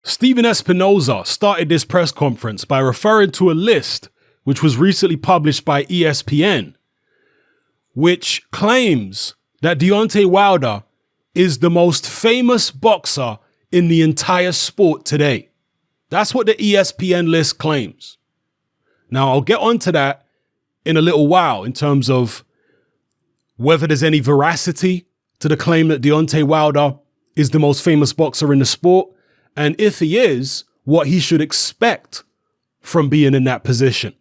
Stephen Espinoza started this press conference by referring to a list which was recently published by ESPN, which claims that Deontay Wilder is the most famous boxer in the entire sport today. That's what the ESPN list claims. Now, I'll get onto that in a little while in terms of whether there's any veracity to the claim that Deontay Wilder is the most famous boxer in the sport, and if he is, what he should expect from being in that position.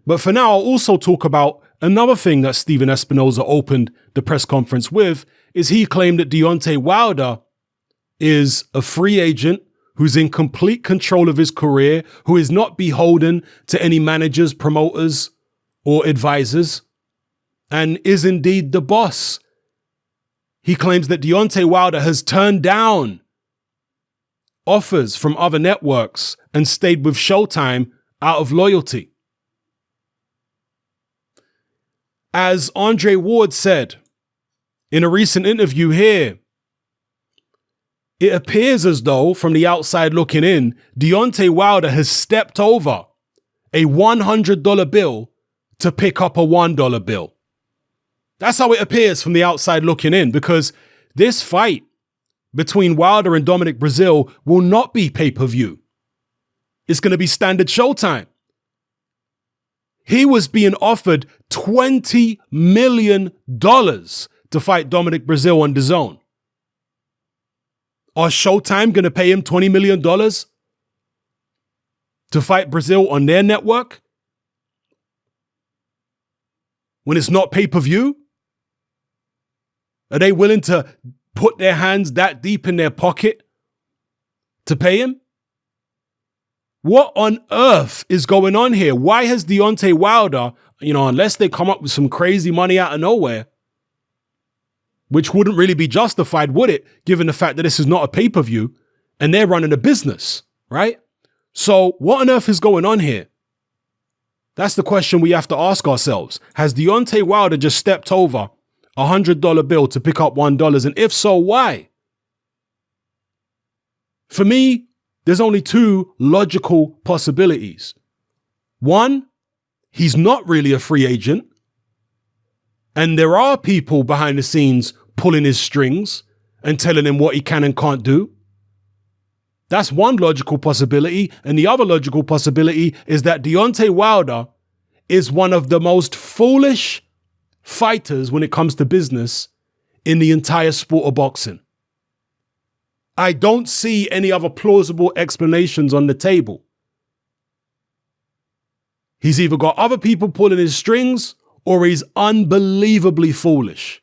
But for now, I'll also talk about another thing that Stephen Espinoza opened the press conference with, is he claimed that Deontay Wilder is a free agent who's in complete control of his career, who is not beholden to any managers, promoters, or advisors, and is indeed the boss. He claims that Deontay Wilder has turned down offers from other networks and stayed with Showtime out of loyalty. As Andre Ward said in a recent interview here, it appears as though, from the outside looking in, Deontay Wilder has stepped over a $100 bill to pick up a $1 bill. That's how it appears from the outside looking in, because this fight between Wilder and Dominic Breazeale will not be pay-per-view. It's going to be standard Showtime. He was being offered $20 million to fight Dominic Breazeale on DAZN. Are Showtime going to pay him $20 million to fight Breazeale on their network when it's not pay-per-view? Are they willing to put their hands that deep in their pocket to pay him? What on earth is going on here? Why has Deontay Wilder, unless they come up with some crazy money out of nowhere, which wouldn't really be justified, would it, given the fact that this is not a pay-per-view and they're running a business, right? So what on earth is going on here? That's the question we have to ask ourselves. Has Deontay Wilder just stepped over a $100 bill to pick up $1? And if so, why? For me, there's only two logical possibilities. One, he's not really a free agent, and there are people behind the scenes pulling his strings and telling him what he can and can't do. That's one logical possibility. And the other logical possibility is that Deontay Wilder is one of the most foolish fighters when it comes to business in the entire sport of boxing. I don't see any other plausible explanations on the table. He's either got other people pulling his strings or he's unbelievably foolish.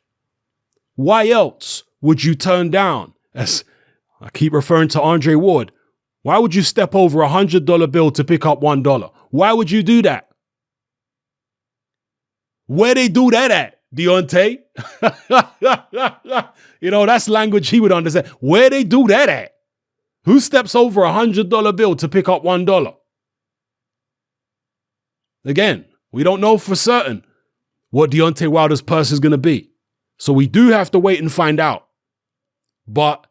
Why else would you turn down, as I keep referring to Andre Ward, why would you step over a $100 bill to pick up $1? Why would you do that? Where they do that at, Deontay? That's language he would understand. Where they do that at? Who steps over a $100 bill to pick up $1? Again, we don't know for certain what Deontay Wilder's purse is going to be. So we do have to wait and find out. But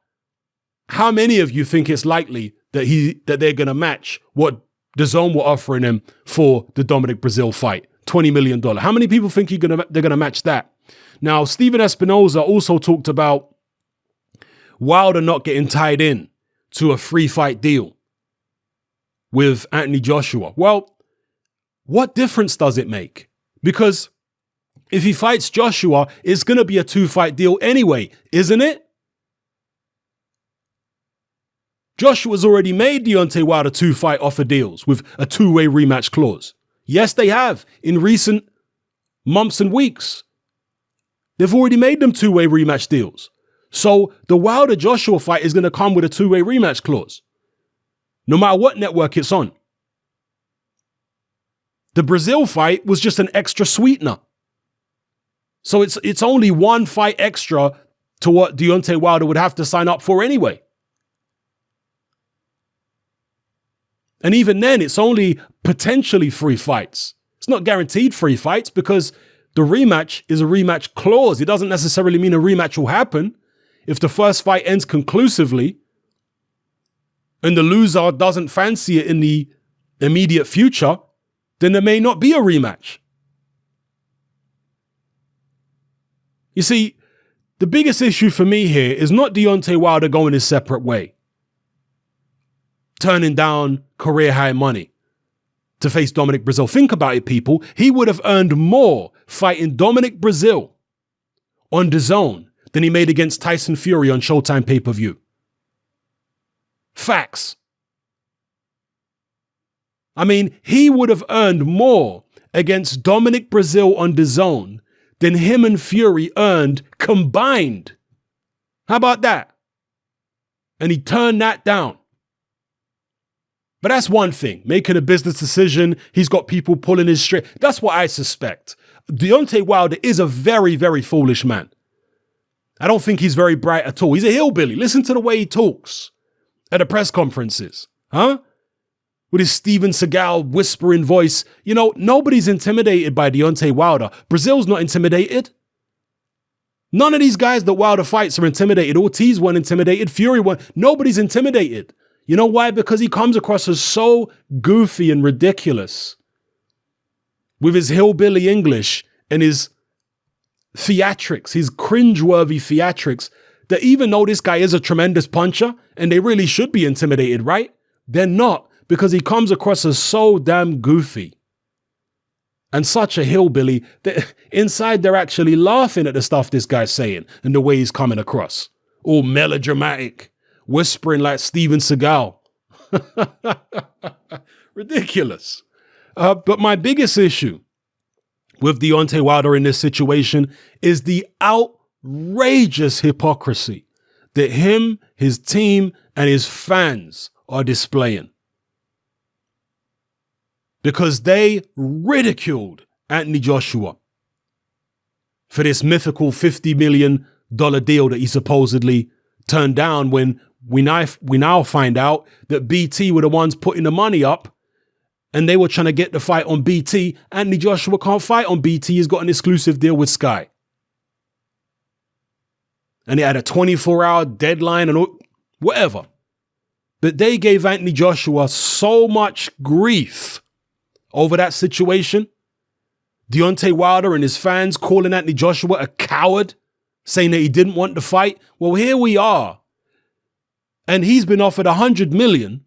how many of you think it's likely that they're going to match what DAZN were offering him for the Dominic Breazeale fight? $20 million. How many people think they're going to match that? Now, Stephen Espinoza also talked about Wilder not getting tied in to a free fight deal with Anthony Joshua. Well, what difference does it make? Because if he fights Joshua, it's going to be a 2-fight deal anyway, isn't it? Joshua's already made Deontay Wilder 2-fight offer deals with a 2-way rematch clause. Yes, they have in recent months and weeks. They've already made them 2-way rematch deals. So the Wilder-Joshua fight is going to come with a 2-way rematch clause, no matter what network it's on. The Breazeale fight was just an extra sweetener. So it's only 1 fight extra to what Deontay Wilder would have to sign up for anyway. And even then, it's only potentially 3 fights. It's not guaranteed 3 fights because the rematch is a rematch clause. It doesn't necessarily mean a rematch will happen. If the first fight ends conclusively, and the loser doesn't fancy it in the immediate future, then there may not be a rematch. You see, the biggest issue for me here is not Deontay Wilder going his separate way, turning down career high money to face Dominic Breazeale. Think about it, people. He would have earned more fighting Dominic Breazeale on DAZN than he made against Tyson Fury on Showtime pay-per-view. Facts. I mean, he would have earned more against Dominic Breazeale on DAZN than him and Fury earned combined. How about that? And he turned that down. But that's one thing, making a business decision. He's got people pulling his string. That's what I suspect. Deontay Wilder is a very, very foolish man. I don't think he's very bright at all. He's a hillbilly. Listen to the way he talks at the press conferences. Huh? With his Steven Seagal whispering voice. You know, nobody's intimidated by Deontay Wilder. Breazeale's not intimidated. None of these guys that Wilder fights are intimidated. Ortiz wasn't intimidated. Fury wasn't. Nobody's intimidated. You know why? Because he comes across as so goofy and ridiculous with his hillbilly English and his theatrics, his cringeworthy theatrics, that even though this guy is a tremendous puncher and they really should be intimidated, right? They're not, because he comes across as so damn goofy and such a hillbilly that inside they're actually laughing at the stuff this guy's saying and the way he's coming across. All melodramatic, whispering like Steven Seagal. Ridiculous. But my biggest issue with Deontay Wilder in this situation is the outrageous hypocrisy that him, his team, and his fans are displaying. Because they ridiculed Anthony Joshua for this mythical $50 million deal that he supposedly turned down, when we now find out that BT were the ones putting the money up and they were trying to get the fight on BT. Anthony Joshua can't fight on BT. He's got an exclusive deal with Sky. And they had a 24-hour deadline and whatever. But they gave Anthony Joshua so much grief over that situation. Deontay Wilder and his fans calling Anthony Joshua a coward, saying that he didn't want to fight. Well, here we are. And he's been offered $100 million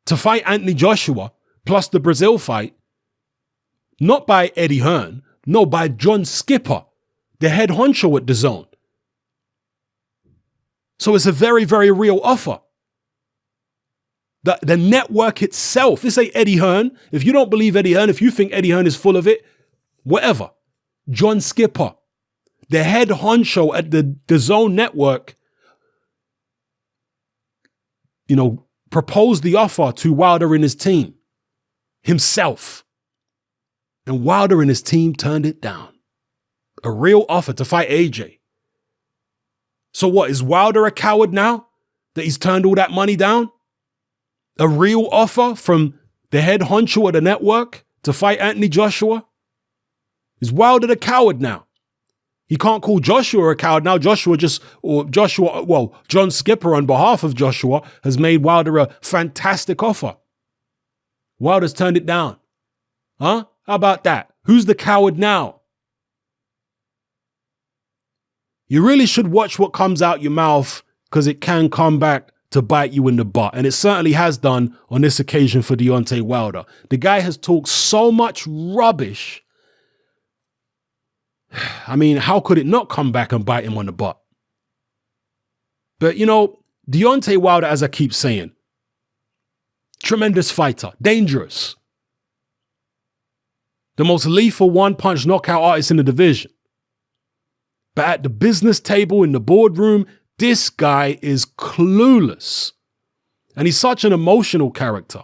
to fight Anthony Joshua, plus the Breazeale fight, not by Eddie Hearn, no, by John Skipper, the head honcho at DAZN. So it's a very, very real offer. The network itself, this ain't Eddie Hearn. If you don't believe Eddie Hearn, if you think Eddie Hearn is full of it, whatever. John Skipper, the head honcho at the DAZN network, you know, proposed the offer to Wilder and his team himself. And Wilder and his team turned it down. A real offer to fight AJ. So what, is Wilder a coward now that he's turned all that money down? A real offer from the head honcho of the network to fight Anthony Joshua? Is Wilder the coward now? He can't call Joshua a coward now. John Skipper on behalf of Joshua has made Wilder a fantastic offer. Wilder's turned it down. Huh? How about that? Who's the coward now? You really should watch what comes out your mouth, because it can come back to bite you in the butt. And it certainly has done on this occasion for Deontay Wilder. The guy has talked so much rubbish. I mean, how could it not come back and bite him on the butt? But, you know, Deontay Wilder, as I keep saying, tremendous fighter, dangerous. The most lethal one-punch knockout artist in the division. But at the business table, in the boardroom, this guy is clueless. And he's such an emotional character.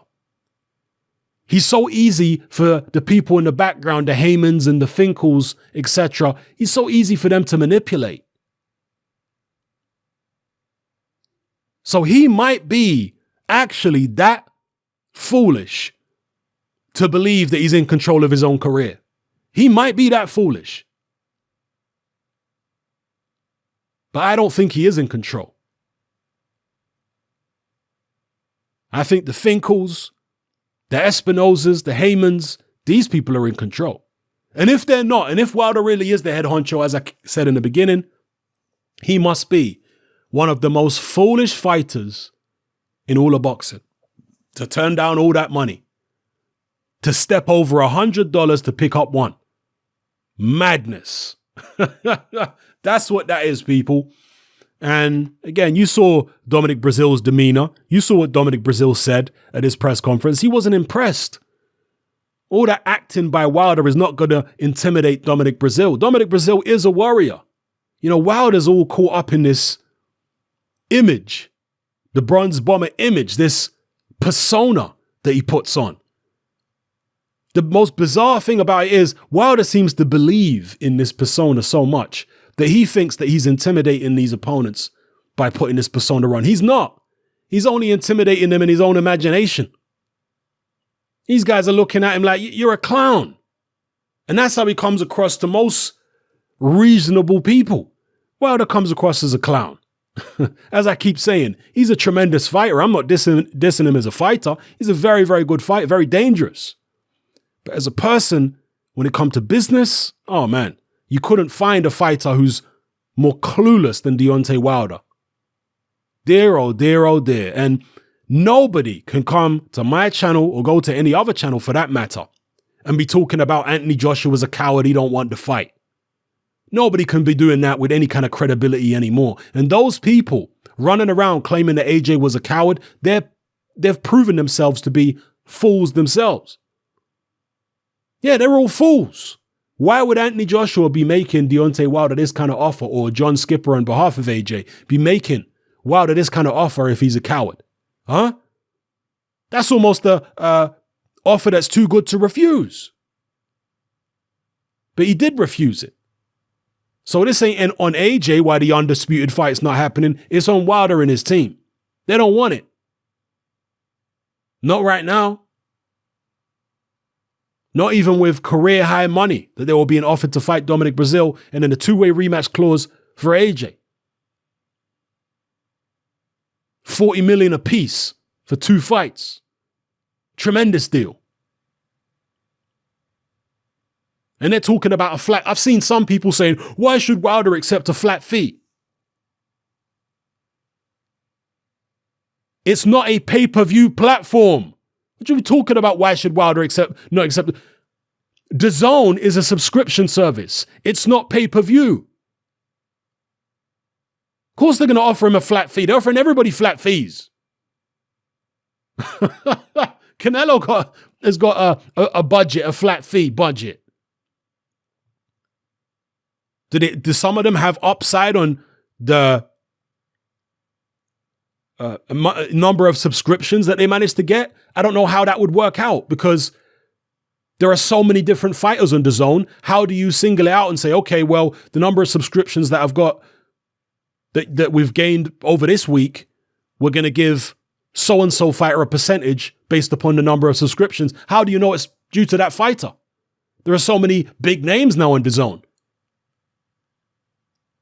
He's so easy for the people in the background, the Heymans and the Finkles, etc. He's so easy for them to manipulate. So he might be actually that foolish to believe that he's in control of his own career. He might be that foolish. But I don't think he is in control. I think the Finkles, the Espinosas, the Heymans, these people are in control. And if they're not, and if Wilder really is the head honcho, as I said in the beginning, he must be one of the most foolish fighters in all of boxing to turn down all that money, to step over $100 to pick up one. Madness. That's what that is, people. And again, you saw Dominic Breazeale's demeanor. You saw what Dominic Breazeale said at his press conference. He wasn't impressed. All that acting by Wilder is not going to intimidate Dominic Breazeale. Dominic Breazeale is a warrior. You know, Wilder's all caught up in this image, the Bronze Bomber image, this persona that he puts on. The most bizarre thing about it is Wilder seems to believe in this persona so much that he thinks that he's intimidating these opponents by putting this persona on. He's not. He's only intimidating them in his own imagination. These guys are looking at him like, you're a clown. And that's how he comes across to most reasonable people. Wilder comes across as a clown. As I keep saying, he's a tremendous fighter. I'm not dissing him as a fighter. He's a very, very good fighter, very dangerous. But as a person, when it comes to business, oh man, you couldn't find a fighter who's more clueless than Deontay Wilder. Dear, oh dear, oh dear. And nobody can come to my channel or go to any other channel for that matter and be talking about Anthony Joshua's a coward, he don't want to fight. Nobody can be doing that with any kind of credibility anymore. And those people running around claiming that AJ was a coward, they've proven themselves to be fools themselves. Yeah, they're all fools. Why would Anthony Joshua be making Deontay Wilder this kind of offer, or John Skipper on behalf of AJ be making Wilder this kind of offer if he's a coward? Huh? That's almost a offer that's too good to refuse. But he did refuse it. So this ain't on AJ why the undisputed fight's not happening. It's on Wilder and his team. They don't want it. Not right now. Not even with career high money that they were being offered to fight Dominic Breazeale and then the two-way rematch clause for AJ. $40 million apiece for 2 fights. Tremendous deal. And they're talking about a flat. I've seen some people saying, why should Wilder accept a flat fee? It's not a pay-per-view platform. What are we talking about? Why should Wilder not accept? DAZN is a subscription service. It's not pay-per-view. Of course they're going to offer him a flat fee. They're offering everybody flat fees. Canelo has got a budget, a flat fee budget. Do some of them have upside on the number of subscriptions that they managed to get? I don't know how that would work out because there are so many different fighters on DAZN. How do you single it out and say, okay, well, the number of subscriptions that I've got that we've gained over this week, we're going to give so-and-so fighter a percentage based upon the number of subscriptions. How do you know it's due to that fighter? There are so many big names now on DAZN.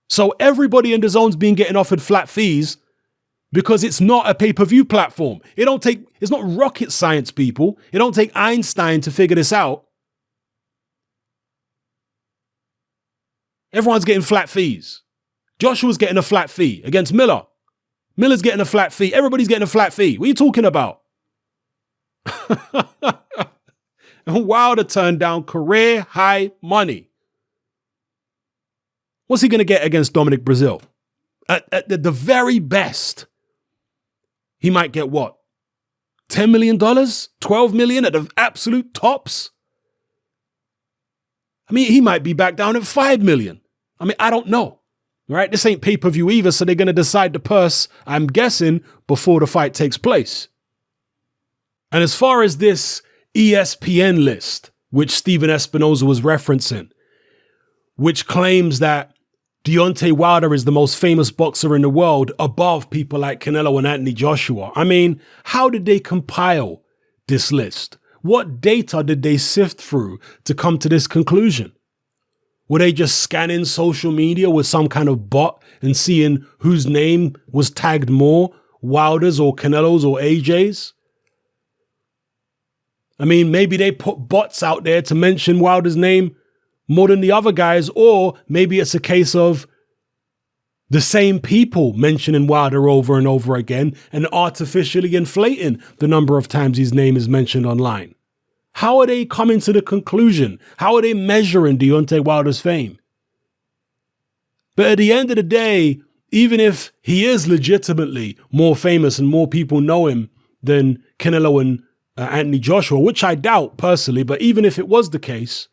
So everybody in DAZN's been getting offered flat fees because it's not a pay-per-view platform. It's not rocket science, people. It don't take Einstein to figure this out. Everyone's getting flat fees. Joshua's getting a flat fee against Miller. Miller's getting a flat fee. Everybody's getting a flat fee. What are you talking about? And Wilder turned down career high money. What's he going to get against Dominic Breazeale? At the very best, he might get what? $10 million? $12 million at the absolute tops? I mean, he might be back down at $5 million. I mean, I don't know. Right? This ain't pay-per-view either, so they're going to decide the purse, I'm guessing, before the fight takes place. And as far as this ESPN list, which Stephen Espinoza was referencing, which claims that Deontay Wilder is the most famous boxer in the world above people like Canelo and Anthony Joshua. I mean, how did they compile this list? What data did they sift through to come to this conclusion? Were they just scanning social media with some kind of bot and seeing whose name was tagged more, Wilder's or Canelo's or AJ's? I mean, maybe they put bots out there to mention Wilder's name more than the other guys, or maybe it's a case of the same people mentioning Wilder over and over again and artificially inflating the number of times his name is mentioned online. How are they coming to the conclusion? How are they measuring Deontay Wilder's fame? But at the end of the day, even if he is legitimately more famous and more people know him than Canelo and Anthony Joshua, which I doubt personally, but even if it was the case,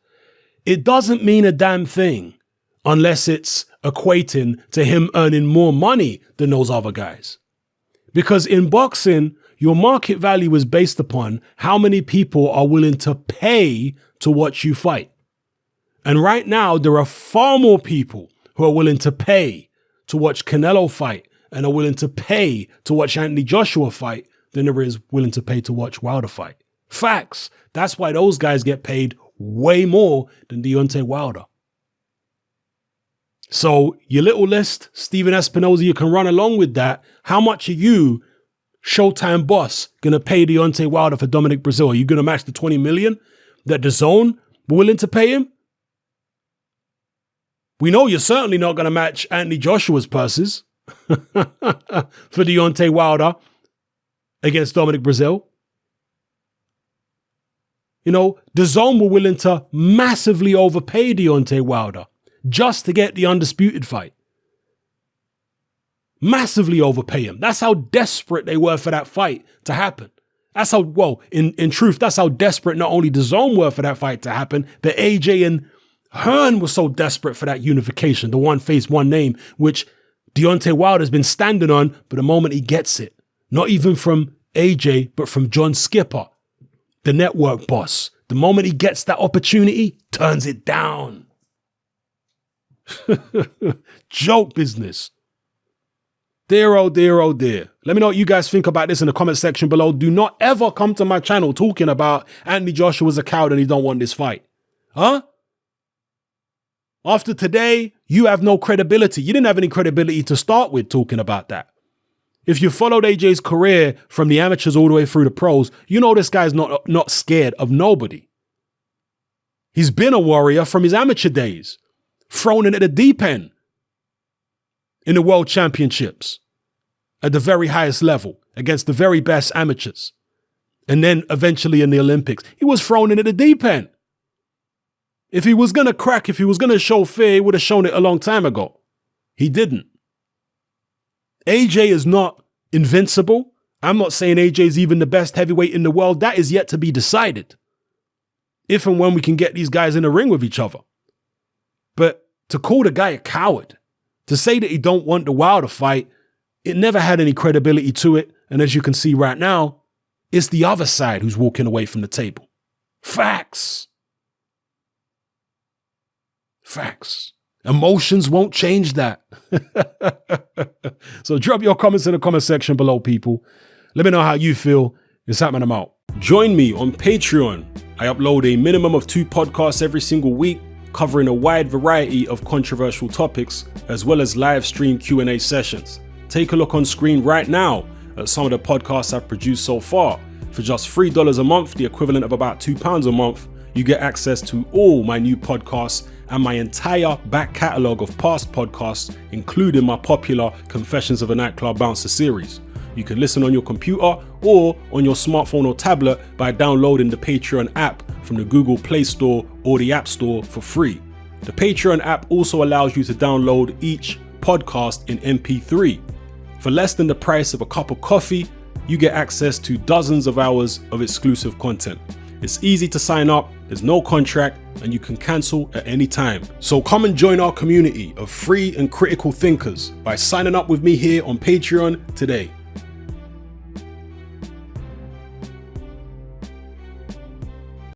it doesn't mean a damn thing unless it's equating to him earning more money than those other guys. Because in boxing, your market value is based upon how many people are willing to pay to watch you fight. And right now, there are far more people who are willing to pay to watch Canelo fight and are willing to pay to watch Anthony Joshua fight than there is willing to pay to watch Wilder fight. Facts. That's why those guys get paid way more than Deontay Wilder. So your little list, Stephen Espinoza, you can run along with that. How much are you, Showtime boss, going to pay Deontay Wilder for Dominic Brazil? Are you going to match the 20 million that DAZN were willing to pay him? We know you're certainly not going to match Anthony Joshua's purses for Deontay Wilder against Dominic Brazil. You know, DAZN were willing to massively overpay Deontay Wilder just to get the undisputed fight. Massively overpay him. That's how desperate they were for that fight to happen. That's how, well, in truth, that's how desperate not only DAZN were for that fight to happen, but AJ and Hearn was so desperate for that unification, the one face, one name, which Deontay Wilder's been standing on, but the moment he gets it, not even from AJ, but from John Skipper, the network boss, the moment he gets that opportunity, turns it down. Joke business. Dear, oh dear, oh dear. Let me know what you guys think about this in the comment section below. Do not ever come to my channel talking about Anthony Joshua's a coward and he don't want this fight. Huh? After today, you have no credibility. You didn't have any credibility to start with talking about that. If you followed AJ's career from the amateurs all the way through the pros, you know this guy's not scared of nobody. He's been a warrior from his amateur days, thrown into the deep end in the world championships at the very highest level against the very best amateurs. And then eventually in the Olympics, he was thrown into the deep end. If he was going to crack, if he was going to show fear, he would have shown it a long time ago. He didn't. AJ is not invincible. I'm not saying AJ is even the best heavyweight in the world. That is yet to be decided. If and when we can get these guys in the ring with each other. But to call the guy a coward, to say that he don't want the Wilder fight, it never had any credibility to it. And as you can see right now, it's the other side who's walking away from the table. Facts. Facts. Emotions won't change that. So drop your comments in the comment section below, people. Let me know how you feel. It's happening. I'm out. Join me on Patreon. I upload a minimum of 2 podcasts every single week, covering a wide variety of controversial topics, as well as live stream Q&A sessions. Take a look on screen right now at some of the podcasts I've produced so far. For just $3 a month, the equivalent of about £2 a month, you get access to all my new podcasts and my entire back catalogue of past podcasts, including my popular Confessions of a Nightclub Bouncer series. You can listen on your computer or on your smartphone or tablet by downloading the Patreon app from the Google Play Store or the App Store for free. The Patreon app also allows you to download each podcast in MP3. For less than the price of a cup of coffee, you get access to dozens of hours of exclusive content. It's easy to sign up, there's no contract, and you can cancel at any time. So come and join our community of free and critical thinkers by signing up with me here on Patreon today.